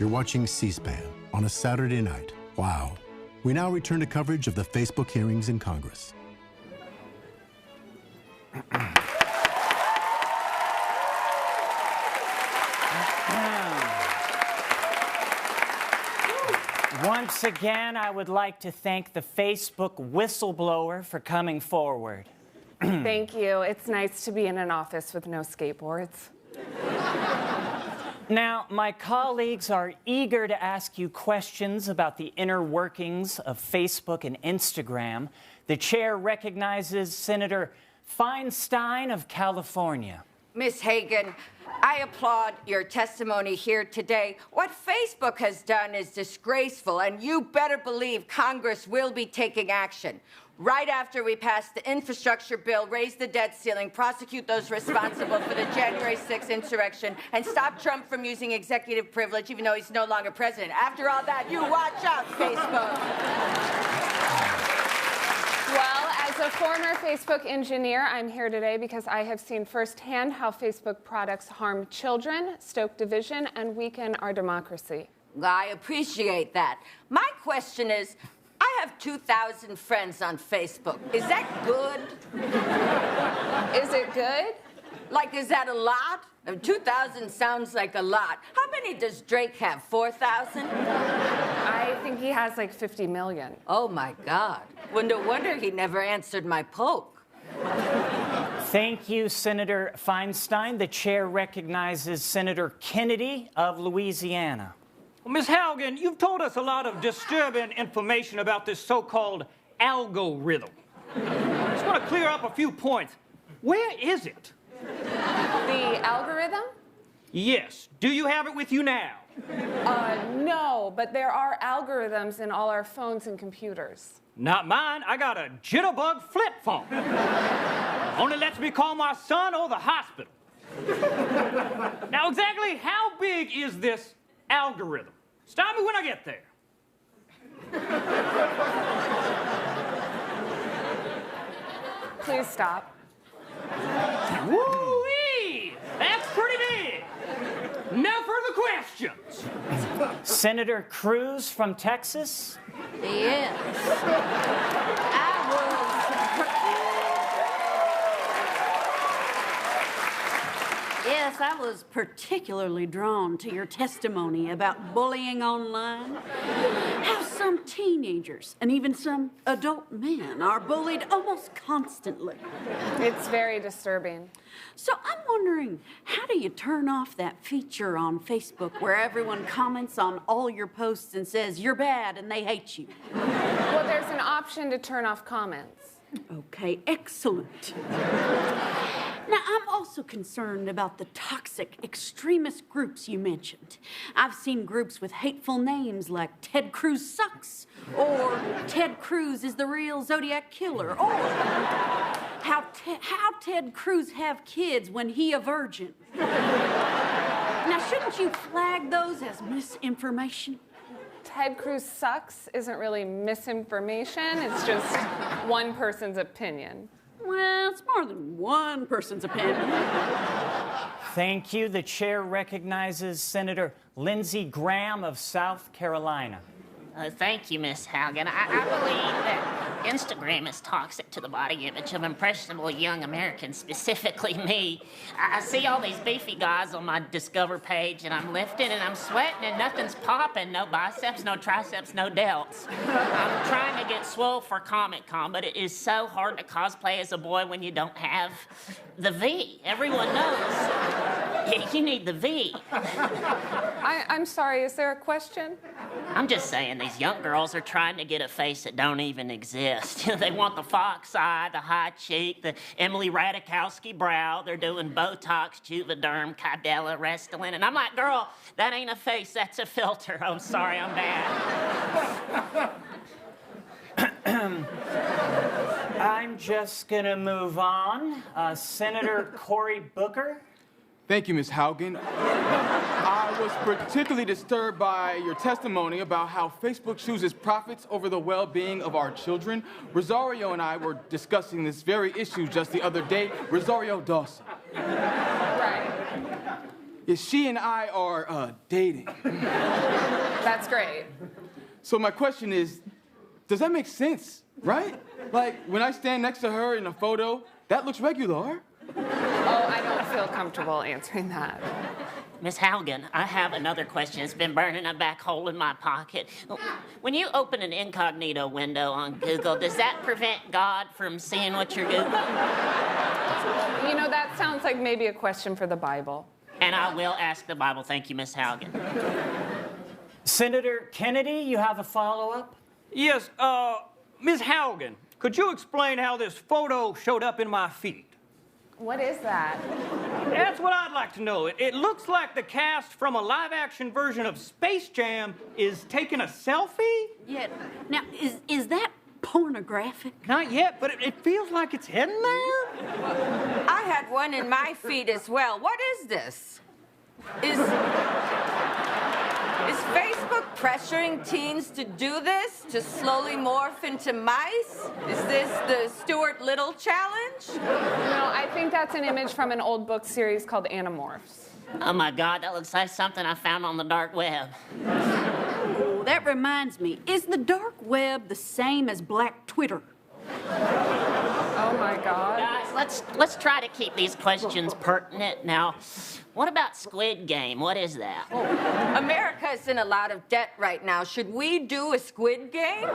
You're watching C-SPAN on a Saturday night. Wow. We now return to coverage of the Facebook hearings in Congress. Once again, I would like to thank the Facebook whistleblower for coming forward. Thank you. It's nice to be in an office with no skateboards. Now, my colleagues are eager to ask you questions about the inner workings of Facebook and Instagram. The chair recognizes Senator Feinstein of California. Ms. Hagan, I applaud your testimony here today. What Facebook has done is disgraceful, and you better believe Congress will be taking action. Right after we pass the infrastructure bill, raise the debt ceiling, prosecute those responsible for the January 6th insurrection, and stop Trump from using executive privilege, even though he's no longer president. After all that, you watch out, Facebook. Well, as a former Facebook engineer, I'm here today because I have seen firsthand how Facebook products harm children, stoke division, and weaken our democracy. I appreciate that. My question is, I have 2,000 friends on Facebook. Is that good? Is it good? Like, is that a lot? 2,000 sounds like a lot. How many does Drake have, 4,000? I think he has like 50 million. Oh, my God. Well, no wonder he never answered my poke. Thank you, Senator Feinstein. The chair recognizes Senator Kennedy of Louisiana. Well, Ms. Haugen, you've told us a lot of disturbing information about this so-called algorithm. I just want to clear up a few points. Where is it? The algorithm? Yes. Do you have it with you now? No, but there are algorithms in all our phones and computers. Not mine. I got a jitterbug flip phone. Only lets me call my son or the hospital. Now, exactly how big is this algorithm? Stop me when I get there. Please stop. Woo-wee! That's pretty big. No further questions. Senator Cruz from Texas. Yes. Yes, I was particularly drawn to your testimony about bullying online. How some teenagers and even some adult men are bullied almost constantly. It's very disturbing. So I'm wondering, how do you turn off that feature on Facebook where everyone comments on all your posts and says you're bad and they hate you? Well, there's an option to turn off comments. Okay, excellent. Now, I'm also concerned about the toxic extremist groups you mentioned. I've seen groups with hateful names like Ted Cruz Sucks, or Ted Cruz is the real Zodiac Killer, or how Ted Cruz have kids when he a virgin. Now, shouldn't you flag those as misinformation? Ted Cruz Sucks isn't really misinformation. It's just one person's opinion. Well, it's more than one person's opinion. Thank you. The chair recognizes Senator Lindsey Graham of South Carolina. Thank you, Miss Haugen. I believe that Instagram is toxic to the body image of impressionable young Americans, specifically me. I see all these beefy guys on my Discover page, and I'm lifting and I'm sweating and nothing's popping. No biceps, no triceps, no delts. I'm trying to get swole for Comic Con, but it is so hard to cosplay as a boy when you don't have the V. Everyone knows you need the V. I'm sorry, is there a question? I'm just saying these young girls are trying to get a face that don't even exist. They want the fox eye, the high cheek, the Emily Ratajkowski brow. They're doing Botox, Juvederm, Kydella, Restylane. And I'm like, girl, that ain't a face, that's a filter. I'm sorry, I'm bad. I'm just going to move on. Senator Cory Booker. Thank you, Ms. Haugen. I was particularly disturbed by your testimony about how Facebook chooses profits over the well-being of our children. Rosario and I were discussing this very issue just the other day. Rosario Dawson. Right. Yeah, she and I are dating. That's great. So my question is, does that make sense, right? Like, when I stand next to her in a photo, that looks regular. Oh, I don't feel comfortable answering that. Miss Haugen, I have another question. It's been burning a back hole in my pocket. When you open an incognito window on Google, does that prevent God from seeing what you're Googling? You know, that sounds like maybe a question for the Bible. And I will ask the Bible. Thank you, Miss Haugen. Senator Kennedy, you have a follow-up? Yes, Ms. Haugen, could you explain how this photo showed up in my feed? What is that? That's what I'd like to know. It looks like the cast from a live-action version of Space Jam is taking a selfie? Yeah. Now, is that pornographic? Not yet, but it feels like it's heading there. I had one in my feed as well. What is this? Is Facebook pressuring teens to do this, to slowly morph into mice? Is this the Stuart Little challenge? No, I think that's an image from an old book series called Animorphs. Oh my God, that looks like something I found on the dark web. Oh, that reminds me. Is the dark web the same as Black Twitter? Oh my God. Guys, let's try to keep these questions pertinent. Now, what about Squid Game? What is that? America is in a lot of debt right now. Should we do a Squid Game?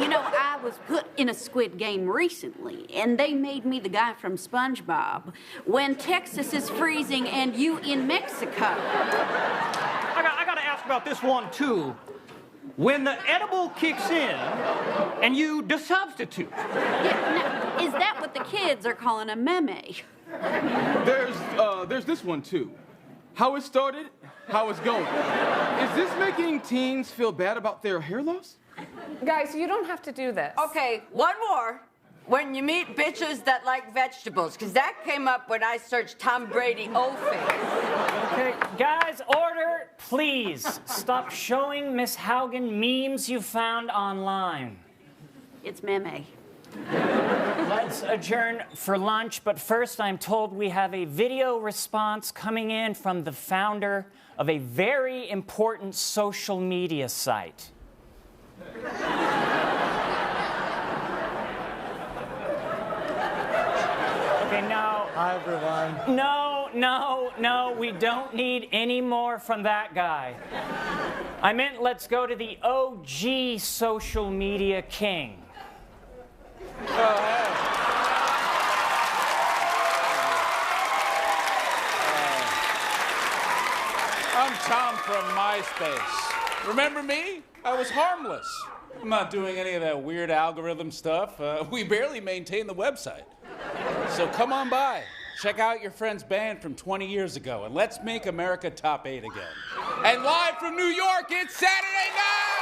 You know, I was put in a Squid Game recently, and they made me the guy from SpongeBob. When Texas is freezing and you in Mexico. I gotta ask about this one, too. When the edible kicks in and you desubstitute. Yeah, now, is that what the kids are calling a meme? There's this one, too. How it started, how it's going. Is this making teens feel bad about their hair loss? Guys, you don't have to do this. Okay, one more. When you meet bitches that like vegetables, because that came up when I searched Tom Brady O-face. Okay, guys, order, please. Stop showing Miss Haugen memes you found online. It's meme. Let's adjourn for lunch, but first I'm told we have a video response coming in from the founder of a very important social media site. Okay, no. Hi, everyone. No, we don't need any more from that guy. I meant let's go to the OG social media king. I'm Tom from MySpace. Remember me? I was harmless. I'm not doing any of that weird algorithm stuff. We barely maintain the website. So come on by. Check out your friend's band from 20 years ago, and let's make America top 8 again. And live from New York, it's Saturday night!